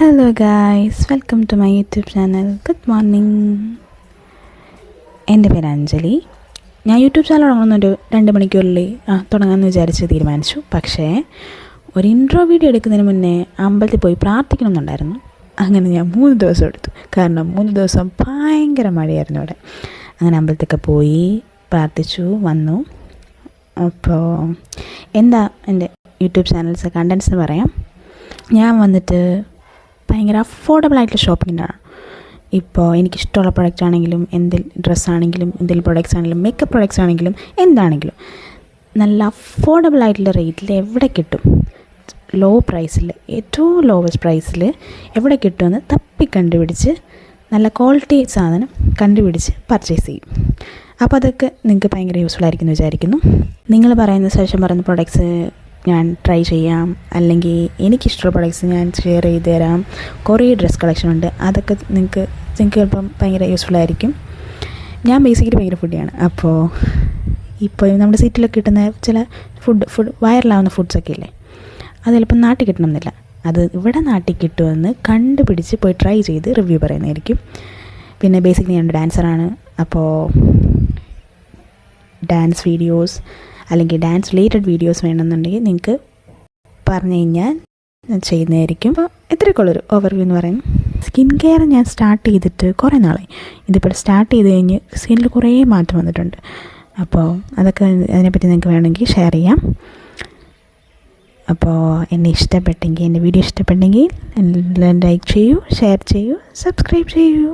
Hello guys, welcome to my YouTube channel. Good morning. എൻ്റെ പേര് അഞ്ജലി. ഞാൻ യൂട്യൂബ് ചാനൽ തുടങ്ങുന്നൊരു 2 മണിക്കൂറിൽ തുടങ്ങാമെന്ന് വിചാരിച്ച് തീരുമാനിച്ചു. പക്ഷേ ഒരു ഇൻട്രോ വീഡിയോ എടുക്കുന്നതിന് മുന്നേ അമ്പലത്തിൽ പോയി പ്രാർത്ഥിക്കണമെന്നുണ്ടായിരുന്നു. അങ്ങനെ ഞാൻ 3 ദിവസം എടുത്തു. കാരണം 3 ദിവസം ഭയങ്കര മഴയായിരുന്നു അവിടെ. അങ്ങനെ അമ്പലത്തൊക്കെ പോയി പ്രാർത്ഥിച്ചു വന്നു. അപ്പോൾ എന്താ എൻ്റെ യൂട്യൂബ് ചാനൽസ് കണ്ടൻസ് എന്ന് പറയാം. ഞാൻ വന്നിട്ട് ഭയങ്കര അഫോർഡബിളായിട്ടുള്ള ഷോപ്പിങ്ങിനാണ്. ഇപ്പോൾ എനിക്കിഷ്ടമുള്ള പ്രൊഡക്റ്റ് ആണെങ്കിലും, എന്തെങ്കിലും ഡ്രസ്സാണെങ്കിലും, എന്തെങ്കിലും പ്രൊഡക്ട്സ് ആണെങ്കിലും, മേക്കപ്പ് പ്രൊഡക്ട്സ് ആണെങ്കിലും, എന്താണെങ്കിലും നല്ല അഫോർഡബിളായിട്ടുള്ള റേറ്റിൽ എവിടെ കിട്ടും, ലോ പ്രൈസിൽ, ഏറ്റവും ലോവസ്റ്റ് പ്രൈസിൽ എവിടെ കിട്ടുമെന്ന് തപ്പി കണ്ടുപിടിച്ച് നല്ല ക്വാളിറ്റി സാധനം കണ്ടുപിടിച്ച് പർച്ചേസ് ചെയ്യും. അപ്പോൾ അതൊക്കെ നിങ്ങൾക്ക് ഭയങ്കര യൂസ്ഫുൾ ആയിരിക്കും എന്ന് വിചാരിക്കുന്നു. നിങ്ങൾ പറയുന്ന സജഷൻ പറയുന്ന പ്രൊഡക്ട്സ് ഞാൻ ട്രൈ ചെയ്യാം, അല്ലെങ്കിൽ എനിക്കിഷ്ടമുള്ള പ്രൊഡക്ട്സ് ഞാൻ ഷെയർ ചെയ്ത് തരാം. കുറേ ഡ്രസ് കളക്ഷൻ ഉണ്ട്, അതൊക്കെ നിങ്ങൾക്ക് ചിലപ്പം ഭയങ്കര യൂസ്ഫുൾ ആയിരിക്കും. ഞാൻ ബേസിക്കലി ഭയങ്കര ഫുഡിയാണ്. അപ്പോൾ ഇപ്പോൾ നമ്മുടെ സിറ്റിയിലൊക്കെ കിട്ടുന്ന ചില ഫുഡ് വൈറലാവുന്ന ഫുഡ്സൊക്കെ ഇല്ലേ, അത് ചിലപ്പം നാട്ടിൽ കിട്ടണമെന്നില്ല. അത് ഇവിടെ നാട്ടിൽ കിട്ടുമെന്ന് കണ്ടുപിടിച്ച് പോയി ട്രൈ ചെയ്ത് റിവ്യൂ പറയുന്നതായിരിക്കും. പിന്നെ ബേസിക്കലി ഞാൻ ഡാൻസറാണ്. അപ്പോൾ ഡാൻസ് വീഡിയോസ് അല്ലെങ്കിൽ ഡാൻസ് റിലേറ്റഡ് വീഡിയോസ് വേണമെന്നുണ്ടെങ്കിൽ നിങ്ങൾക്ക് പറഞ്ഞു കഴിഞ്ഞാൽ ഞാൻ ചെയ്യുന്നതായിരിക്കും. അപ്പോൾ ഇത്രയൊക്കെയുള്ളൊരു ഓവർവ്യൂ എന്ന് പറയും. സ്കിൻ കെയർ ഞാൻ സ്റ്റാർട്ട് ചെയ്തിട്ട് കുറേ നാളായി. ഇതിപ്പോൾ സ്റ്റാർട്ട് ചെയ്ത് കഴിഞ്ഞ് സ്കിന്നിൽ കുറേ മാറ്റം വന്നിട്ടുണ്ട്. അപ്പോൾ അതൊക്കെ അതിനെപ്പറ്റി നിങ്ങൾക്ക് വേണമെങ്കിൽ ഷെയർ ചെയ്യാം. അപ്പോൾ എന്നെ ഇഷ്ടപ്പെട്ടെങ്കിൽ, എൻ്റെ വീഡിയോ ഇഷ്ടപ്പെട്ടെങ്കിൽ ലൈക്ക് ചെയ്യൂ, ഷെയർ ചെയ്യൂ, സബ്സ്ക്രൈബ് ചെയ്യൂ.